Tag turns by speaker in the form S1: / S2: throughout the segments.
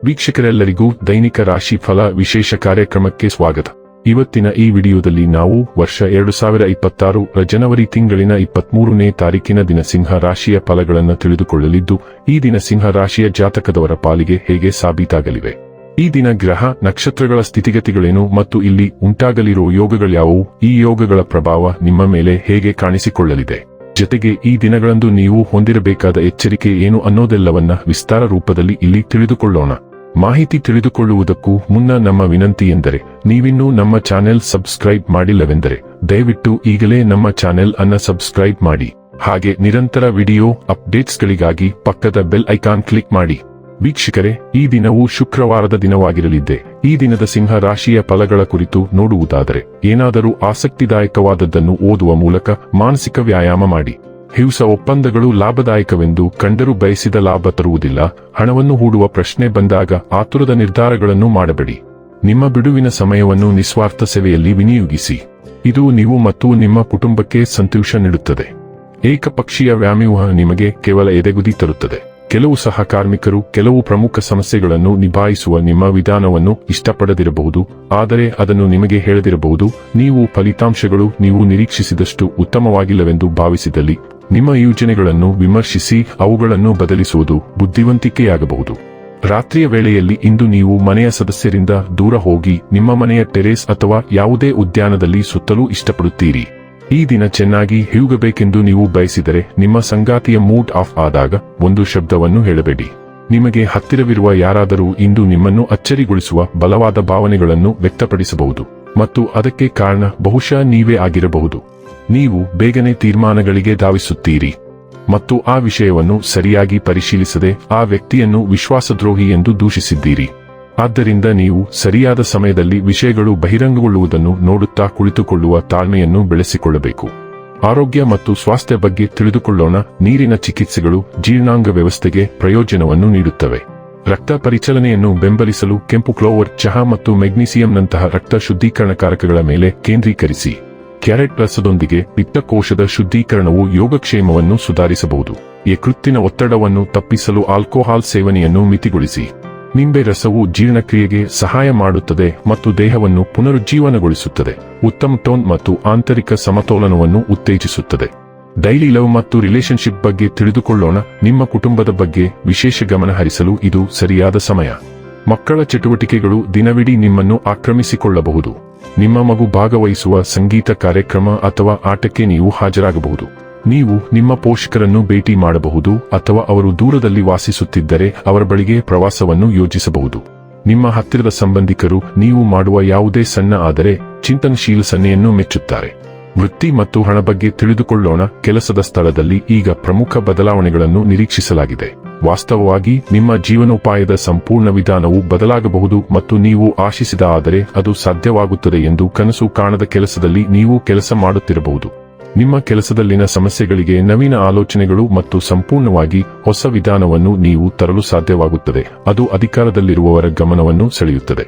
S1: ವೀಕ್ಷಕರೆಲ್ಲರಿಗೂ ದೈನಿಕ ರಾಶಿ ಫಲ ವಿಶೇಷ ಕಾರ್ಯಕ್ರಮಕ್ಕೆ ಸ್ವಾಗತ. ಇವತ್ತಿನ ಈ ವಿಡಿಯೋದಲ್ಲಿ ನಾವು ವರ್ಷ 2026 ಜನವರಿ ತಿಂಗಳಿನ 23ನೇ ತಾರೀಕಿನ ದಿನ ಸಿಂಹ ರಾಶಿಯ ಫಲಗಳನ್ನು ತಿಳಿದುಕೊಳ್ಳಲಿದ್ದು, ಈ ದಿನ ಸಿಂಹ ರಾಶಿಯ ಜಾತಕದವರ ಪಾಲಿಗೆ ಹೇಗೆ ಸಾಬೀತಾಗಲಿವೆ, ಈ ದಿನ ಗ್ರಹ ನಕ್ಷತ್ರಗಳ ಸ್ಥಿತಿಗತಿಗಳೇನು ಮತ್ತು ಇಲ್ಲಿ ಉಂಟಾಗಲಿರುವ ಯೋಗಗಳ್ಯಾವುವು, ಈ ಯೋಗಗಳ ಪ್ರಭಾವ ನಿಮ್ಮ ಮೇಲೆ ಹೇಗೆ ಕಾಣಿಸಿಕೊಳ್ಳಲಿದೆ, ಜೊತೆಗೆ ಈ ದಿನಗಳಂದು ನೀವು ಹೊಂದಿರಬೇಕಾದ ಎಚ್ಚರಿಕೆ ಏನು ಅನ್ನೋದೆಲ್ಲವನ್ನ ವಿಸ್ತಾರ ರೂಪದಲ್ಲಿ ಇಲ್ಲಿ ತಿಳಿದುಕೊಳ್ಳೋಣ. ಮಾಹಿತಿ ತಿಳಿದುಕೊಳ್ಳುವುದಕ್ಕೂ ಮುನ್ನ ನಮ್ಮ ವಿನಂತಿ ಎಂದರೆ, ನೀವಿನ್ನೂ ನಮ್ಮ ಚಾನೆಲ್ ಸಬ್ಸ್ಕ್ರೈಬ್ ಮಾಡಿಲ್ಲವೆಂದರೆ ದಯವಿಟ್ಟು ಈಗಲೇ ನಮ್ಮ ಚಾನೆಲ್ ಅನ್ನ ಸಬ್ಸ್ಕ್ರೈಬ್ ಮಾಡಿ. ಹಾಗೆ ನಿರಂತರ ವಿಡಿಯೋ ಅಪ್ಡೇಟ್ಸ್ಗಳಿಗಾಗಿ ಪಕ್ಕದ ಬೆಲ್ ಐಕಾನ್ ಕ್ಲಿಕ್ ಮಾಡಿ. ವೀಕ್ಷಕರೇ, ಈ ದಿನವು ಶುಕ್ರವಾರದ ದಿನವಾಗಿರಲಿದೆ. ಈ ದಿನದ ಸಿಂಹ ರಾಶಿಯ ಫಲಗಳ ಕುರಿತು ನೋಡುವುದಾದರೆ, ಏನಾದರೂ ಆಸಕ್ತಿದಾಯಕವಾದದ್ದನ್ನು ಓದುವ ಮೂಲಕ ಮಾನಸಿಕ ವ್ಯಾಯಾಮ ಮಾಡಿ. ಹಿಂಸ ಒಪ್ಪಂದಗಳು ಲಾಭದಾಯಕವೆಂದು ಕಂಡರೂ ಬಯಸಿದ ಲಾಭ ತರುವುದಿಲ್ಲ. ಹಣವನ್ನು ಹೂಡುವ ಪ್ರಶ್ನೆ ಬಂದಾಗ ಆತುರದ ನಿರ್ಧಾರಗಳನ್ನು ಮಾಡಬೇಡಿ. ನಿಮ್ಮ ಬಿಡುವಿನ ಸಮಯವನ್ನು ನಿಸ್ವಾರ್ಥ ಸೇವೆಯಲ್ಲಿ ವಿನಿಯೋಗಿಸಿ. ಇದು ನೀವು ಮತ್ತು ನಿಮ್ಮ ಕುಟುಂಬಕ್ಕೆ ಸಂತೋಷ ನೀಡುತ್ತದೆ. ಏಕಪಕ್ಷೀಯ ವ್ಯಾಮೋಹ ನಿಮಗೆ ಕೇವಲ ಎದೆಗುದಿ ತರುತ್ತದೆ. ಕೆಲವು ಸಹಕಾರ್ಮಿಕರು ಕೆಲವು ಪ್ರಮುಖ ಸಮಸ್ಯೆಗಳನ್ನು ನಿಭಾಯಿಸುವ ನಿಮ್ಮ ವಿಧಾನವನ್ನು ಇಷ್ಟಪಡದಿರಬಹುದು, ಆದರೆ ಅದನ್ನು ನಿಮಗೆ ಹೇಳದಿರಬಹುದು. ನೀವು ಫಲಿತಾಂಶಗಳು ನೀವು ನಿರೀಕ್ಷಿಸಿದಷ್ಟು ಉತ್ತಮವಾಗಿಲ್ಲವೆಂದು ಭಾವಿಸಿದಲ್ಲಿ ನಿಮ್ಮ ಯೋಜನೆಗಳನ್ನು ವಿಮರ್ಶಿಸಿ ಅವುಗಳನ್ನು ಬದಲಿಸುವುದು ಬುದ್ಧಿವಂತಿಕೆಯಾಗಬಹುದು. ರಾತ್ರಿಯ ವೇಳೆಯಲ್ಲಿ ಇಂದು ನೀವು ಮನೆಯ ಸದಸ್ಯರಿಂದ ದೂರ ಹೋಗಿ ನಿಮ್ಮ ಮನೆಯ ಟೆರೇಸ್ ಅಥವಾ ಯಾವುದೇ ಉದ್ಯಾನದಲ್ಲಿ ಸುತ್ತಲೂ ಇಷ್ಟಪಡುತ್ತೀರಿ. ಈ ದಿನ ಚೆನ್ನಾಗಿ ಹೀಗಬೇಕೆಂದು ನೀವು ಬಯಸಿದರೆ ನಿಮ್ಮ ಸಂಗಾತಿಯ ಮೂಡ್ ಆಫ್ ಆದಾಗ ಒಂದು ಶಬ್ದವನ್ನು ಹೇಳಬೇಡಿ. ನಿಮಗೆ ಹತ್ತಿರವಿರುವ ಯಾರಾದರೂ ಇಂದು ನಿಮ್ಮನ್ನು ಅಚ್ಚರಿಗೊಳಿಸುವ ಬಲವಾದ ಭಾವನೆಗಳನ್ನು ವ್ಯಕ್ತಪಡಿಸಬಹುದು ಮತ್ತು ಅದಕ್ಕೆ ಕಾರಣ ಬಹುಶಃ ನೀವೇ ಆಗಿರಬಹುದು. ನೀವು ಬೇಗನೆ ತೀರ್ಮಾನಗಳಿಗೆ ಧಾವಿಸುತ್ತೀರಿ ಮತ್ತು ಆ ವಿಷಯವನ್ನು ಸರಿಯಾಗಿ ಪರಿಶೀಲಿಸದೆ ಆ ವ್ಯಕ್ತಿಯನ್ನು ವಿಶ್ವಾಸದ್ರೋಹಿ ಎಂದು ದೂಷಿಸಿದ್ದೀರಿ. ಆದ್ದರಿಂದ ನೀವು ಸರಿಯಾದ ಸಮಯದಲ್ಲಿ ವಿಷಯಗಳು ಬಹಿರಂಗಗೊಳ್ಳುವುದನ್ನು ನೋಡುತ್ತಾ ಕುಳಿತುಕೊಳ್ಳುವ ತಾಳ್ಮೆಯನ್ನು ಬೆಳೆಸಿಕೊಳ್ಳಬೇಕು. ಆರೋಗ್ಯ ಮತ್ತು ಸ್ವಾಸ್ಥ್ಯ ಬಗ್ಗೆ ತಿಳಿದುಕೊಳ್ಳೋಣ. ನೀರಿನ ಚಿಕಿತ್ಸೆಗಳು ಜೀರ್ಣಾಂಗ ವ್ಯವಸ್ಥೆಗೆ ಪ್ರಯೋಜನವನ್ನು ನೀಡುತ್ತವೆ. ರಕ್ತ ಪರಿಚಲನೆಯನ್ನು ಬೆಂಬಲಿಸಲು ಕೆಂಪು ಕ್ಲೋವರ್, ಚಹಾ ಮತ್ತು ಮೆಗ್ನೀಸಿಯಂನಂತಹ ರಕ್ತ ಶುದ್ಧೀಕರಣಕಾರಕಗಳ ಮೇಲೆ ಕೇಂದ್ರೀಕರಿಸಿ. ಕ್ಯಾರೆಟ್ ರಸದೊಂದಿಗೆ ಪಿತ್ತಕೋಶದ ಶುದ್ಧೀಕರಣವು ಯೋಗಕ್ಷೇಮವನ್ನು ಸುಧಾರಿಸಬಹುದು. ಯಕೃತ್ತಿನ ಒತ್ತಡವನ್ನು ತಪ್ಪಿಸಲು ಆಲ್ಕೋಹಾಲ್ ಸೇವನೆಯನ್ನು ಮಿತಿಗೊಳಿಸಿ. ನಿಂಬೆ ರಸವು ಜೀರ್ಣಕ್ರಿಯೆಗೆ ಸಹಾಯ ಮಾಡುತ್ತದೆ ಮತ್ತು ದೇಹವನ್ನು ಪುನರುಜ್ಜೀವನಗೊಳಿಸುತ್ತದೆ. ಉತ್ತಮ ಟೋನ್ ಮತ್ತು ಆಂತರಿಕ ಸಮತೋಲನವನ್ನು ಉತ್ತೇಜಿಸುತ್ತದೆ. ಡೈಲಿ ಲವ್ ಮತ್ತು ರಿಲೇಶನ್ಶಿಪ್ ಬಗ್ಗೆ ತಿಳಿದುಕೊಳ್ಳೋಣ. ನಿಮ್ಮ ಕುಟುಂಬದ ಬಗ್ಗೆ ವಿಶೇಷ ಗಮನ ಹರಿಸಲು ಇದು ಸರಿಯಾದ ಸಮಯ. ಮಕ್ಕಳ ಚಟುವಟಿಕೆಗಳು ದಿನವಿಡೀ ನಿಮ್ಮನ್ನು ಆಕ್ರಮಿಸಿಕೊಳ್ಳಬಹುದು. ನಿಮ್ಮ ಮಗು ಭಾಗವಹಿಸುವ ಸಂಗೀತ ಕಾರ್ಯಕ್ರಮ ಅಥವಾ ಆಟಕ್ಕೆ ನೀವು ಹಾಜರಾಗಬಹುದು. ನೀವು ನಿಮ್ಮ ಪೋಷಕರನ್ನು ಭೇಟಿ ಮಾಡಬಹುದು ಅಥವಾ ಅವರು ದೂರದಲ್ಲಿ ವಾಸಿಸುತ್ತಿದ್ದರೆ ಅವರ ಬಳಿಗೆ ಪ್ರವಾಸವನ್ನು ಯೋಜಿಸಬಹುದು. ನಿಮ್ಮ ಹತ್ತಿರದ ಸಂಬಂಧಿಕರು ನೀವು ಮಾಡುವ ಯಾವುದೇ ಸಣ್ಣ ಆದರೆ ಚಿಂತನಶೀಲ ಸನ್ನೆಯನ್ನು ಮೆಚ್ಚುತ್ತಾರೆ. ವೃತ್ತಿ ಮತ್ತು ಹಣ ಬಗ್ಗೆ ತಿಳಿದುಕೊಳ್ಳೋಣ. ಕೆಲಸದ ಸ್ಥಳದಲ್ಲಿ ಈಗ ಪ್ರಮುಖ ಬದಲಾವಣೆಗಳನ್ನು ನಿರೀಕ್ಷಿಸಲಾಗಿದೆ. ವಾಸ್ತವವಾಗಿ ನಿಮ್ಮ ಜೀವನೋಪಾಯದ ಸಂಪೂರ್ಣ ವಿಧಾನವು ಬದಲಾಗಬಹುದು ಮತ್ತು ನೀವು ಆಶಿಸಿದ ಆದರೆ ಅದು ಸಾಧ್ಯವಾಗುತ್ತದೆ ಎಂದು ಕನಸು ಕಾಣದ ಕೆಲಸದಲ್ಲಿ ನೀವು ಕೆಲಸ ಮಾಡುತ್ತಿರಬಹುದು. ನಿಮ್ಮ ಕೆಲಸದಲ್ಲಿನ ಸಮಸ್ಯೆಗಳಿಗೆ ನವೀನ ಆಲೋಚನೆಗಳು ಮತ್ತು ಸಂಪೂರ್ಣವಾಗಿ ಹೊಸ ವಿಧಾನವನ್ನು ನೀವು ತರಲು ಸಾಧ್ಯವಾಗುತ್ತದೆ. ಅದು ಅಧಿಕಾರದಲ್ಲಿರುವವರ ಗಮನವನ್ನು ಸೆಳೆಯುತ್ತದೆ.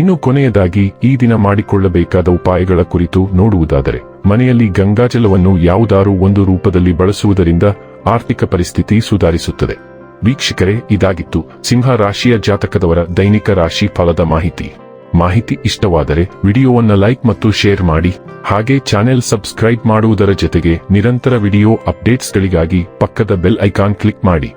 S1: ಇನ್ನು ಕೊನೆಯದಾಗಿ ಈ ದಿನ ಮಾಡಿಕೊಳ್ಳಬೇಕಾದ ಉಪಾಯಗಳ ಕುರಿತು ನೋಡುವುದಾದರೆ, ಮನೆಯಲ್ಲಿ ಗಂಗಾಜಲವನ್ನು ಯಾವುದಾರೂ ಒಂದು ರೂಪದಲ್ಲಿ ಬಳಸುವುದರಿಂದ ಆರ್ಥಿಕ ಪರಿಸ್ಥಿತಿ ಸುಧಾರಿಸುತ್ತದೆ. ವೀಕ್ಷಕರೇ, ಇದಾಗಿತ್ತು ಸಿಂಹ ರಾಶಿಯ ಜಾತಕದವರ ದೈನಿಕ ರಾಶಿ ಫಲದ ಮಾಹಿತಿ ಇಷ್ಟವಾದರೆ ವಿಡಿಯೋವನ್ನು ಲೈಕ್ ಮತ್ತು ಶೇರ್ ಮಾಡಿ. ಹಾಗೆ ಚಾನೆಲ್ ಸಬ್ಸ್ಕ್ರೈಬ್ ಮಾಡುವುದರ ಜೊತೆಗೆ ನಿರಂತರ ವಿಡಿಯೋ ಅಪ್ಡೇಟ್ಸ್ಗಳಿಗಾಗಿ ಪಕ್ಕದ ಬೆಲ್ ಐಕಾನ್ ಕ್ಲಿಕ್ ಮಾಡಿ.